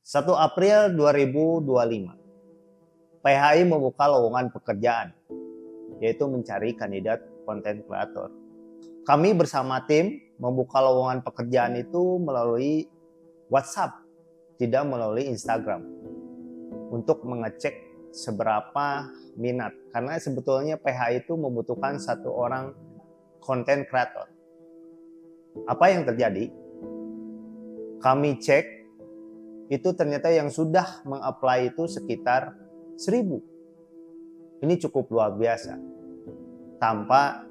1 April 2025, PHI membuka lowongan pekerjaan, yaitu mencari kandidat konten kreator. Kami bersama tim membuka lowongan pekerjaan itu melalui WhatsApp, tidak melalui Instagram, untuk mengecek seberapa minat. Karena sebetulnya PHI itu membutuhkan 1 orang konten kreator. Apa yang terjadi? Kami cek, itu ternyata yang sudah meng-apply itu sekitar 1.000. Ini cukup luar biasa. Tanpa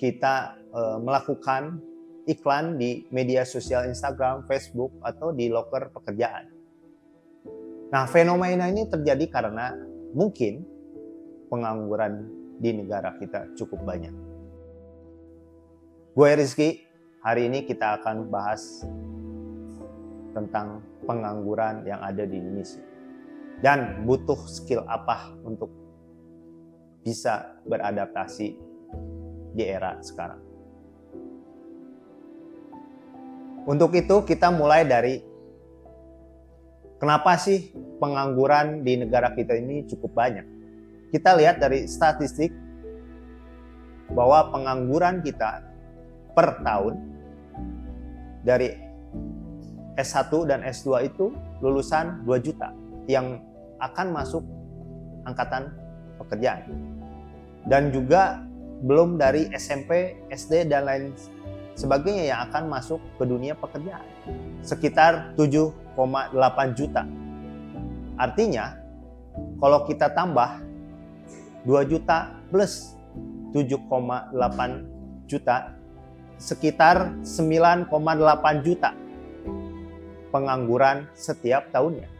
kita melakukan iklan di media sosial Instagram, Facebook, atau di loker pekerjaan. Nah, fenomena ini terjadi karena mungkin pengangguran di negara kita cukup banyak. Gue Rizky, hari ini kita akan bahas tentang pengangguran yang ada di Indonesia dan butuh skill apa untuk bisa beradaptasi di era sekarang. Untuk itu kita mulai dari kenapa sih pengangguran di negara kita ini cukup banyak. Kita lihat dari statistik bahwa pengangguran kita per tahun dari S1 dan S2 itu lulusan 2 juta yang akan masuk angkatan pekerjaan. Dan juga belum dari SMP, SD, dan lain sebagainya yang akan masuk ke dunia pekerjaan. Sekitar 7,8 juta. Artinya, kalau kita tambah 2 juta plus 7,8 juta, sekitar 9,8 juta pengangguran setiap tahunnya.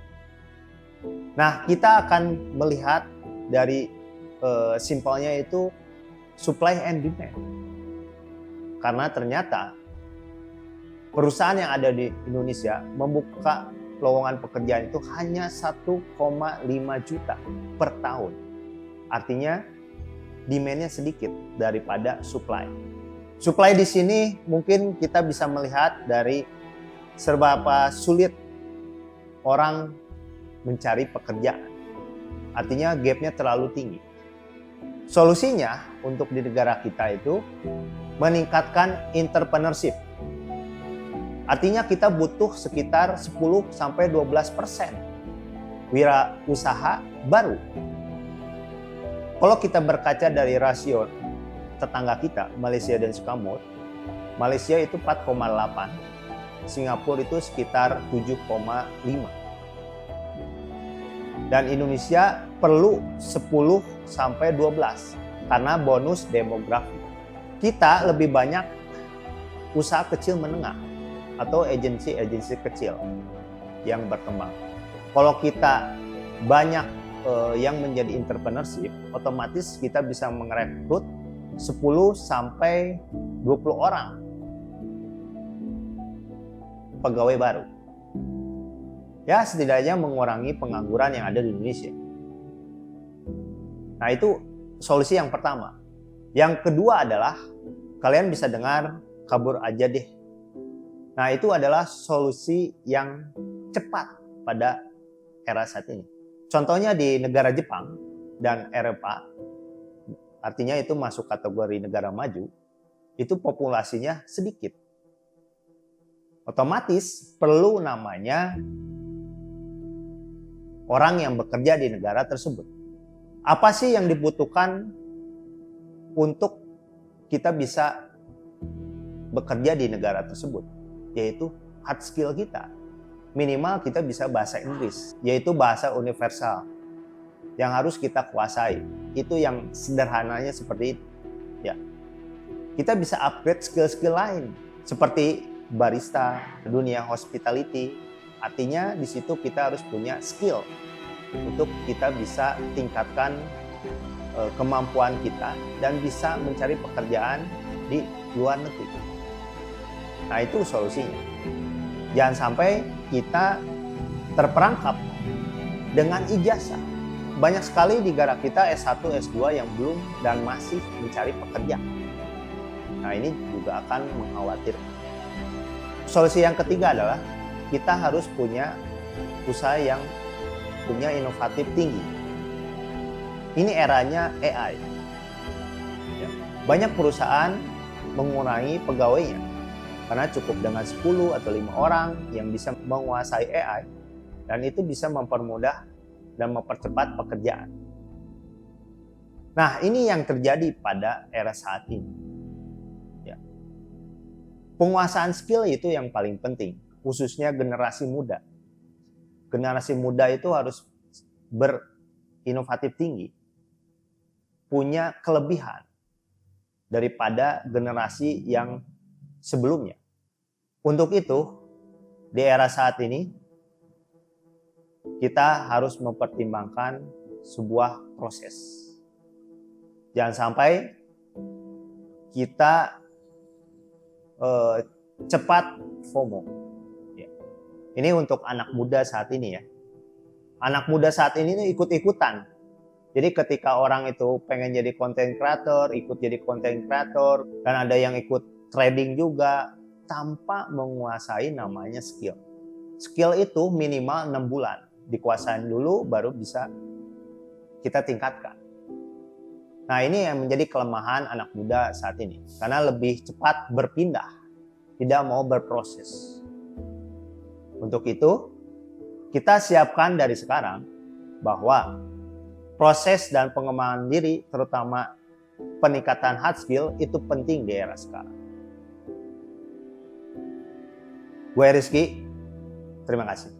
Nah, kita akan melihat dari simpelnya itu supply and demand. Karena ternyata perusahaan yang ada di Indonesia membuka lowongan pekerjaan itu hanya 1,5 juta per tahun. Artinya demand-nya sedikit daripada supply. Supply di sini mungkin kita bisa melihat dari seberapa sulit orang mencari pekerjaan. Artinya gap-nya terlalu tinggi. Solusinya untuk di negara kita itu meningkatkan entrepreneurship. Artinya kita butuh sekitar 10-12% wirausaha baru. Kalau kita berkaca dari rasio tetangga kita, Malaysia dan Singapura, Malaysia itu 4,8, Singapura itu sekitar 7,5. Dan Indonesia perlu 10-12 karena bonus demografi. Kita lebih banyak usaha kecil menengah atau agensi-agensi kecil yang berkembang. Kalau kita banyak yang menjadi entrepreneurship, otomatis kita bisa merekrut 10-20 orang pegawai baru. Ya, setidaknya mengurangi pengangguran yang ada di Indonesia. Nah, itu solusi yang pertama. Yang kedua adalah kalian bisa dengar kabur aja deh. Nah, itu adalah solusi yang cepat pada era saat ini. Contohnya di negara Jepang dan Eropa, artinya itu masuk kategori negara maju, itu populasinya sedikit. Otomatis perlu namanya orang yang bekerja di negara tersebut. Apa sih yang dibutuhkan untuk kita bisa bekerja di negara tersebut? Yaitu hard skill kita. Minimal kita bisa bahasa Inggris, yaitu bahasa universal yang harus kita kuasai. Itu yang sederhananya seperti itu. Ya. Kita bisa upgrade skill-skill lain seperti barista, dunia hospitality. Artinya di situ kita harus punya skill untuk kita bisa tingkatkan kemampuan kita dan bisa mencari pekerjaan di luar negeri. Nah, itu solusinya. Jangan sampai kita terperangkap dengan ijazah. Banyak sekali di negara kita S1, S2 yang belum dan masih mencari pekerjaan. Nah, ini juga akan mengkhawatirkan. Solusi yang ketiga adalah kita harus punya usaha yang punya inovatif tinggi. Ini eranya AI. Ya. Banyak perusahaan mengurangi pegawainya karena cukup dengan 10 atau 5 orang yang bisa menguasai AI, dan itu bisa mempermudah dan mempercepat pekerjaan. Nah, ini yang terjadi pada era saat ini. Ya. Penguasaan skill itu yang paling penting, khususnya generasi muda. Generasi muda itu harus berinovatif tinggi, punya kelebihan daripada generasi yang sebelumnya. Untuk itu, di era saat ini, kita harus mempertimbangkan sebuah proses. Jangan sampai kita cepat FOMO. Ya. Ini untuk anak muda saat ini ya. Anak muda saat ini ikut-ikutan. Jadi ketika orang itu pengen jadi content creator, ikut jadi content creator, dan ada yang ikut trading juga, tanpa menguasai namanya skill. Skill itu minimal 6 bulan. Dikuasain dulu, baru bisa kita tingkatkan. Nah, ini yang menjadi kelemahan anak muda saat ini. Karena lebih cepat berpindah, tidak mau berproses. Untuk itu, kita siapkan dari sekarang bahwa proses dan pengembangan diri, terutama peningkatan hard skill, itu penting di era sekarang. Gue Rizky, terima kasih.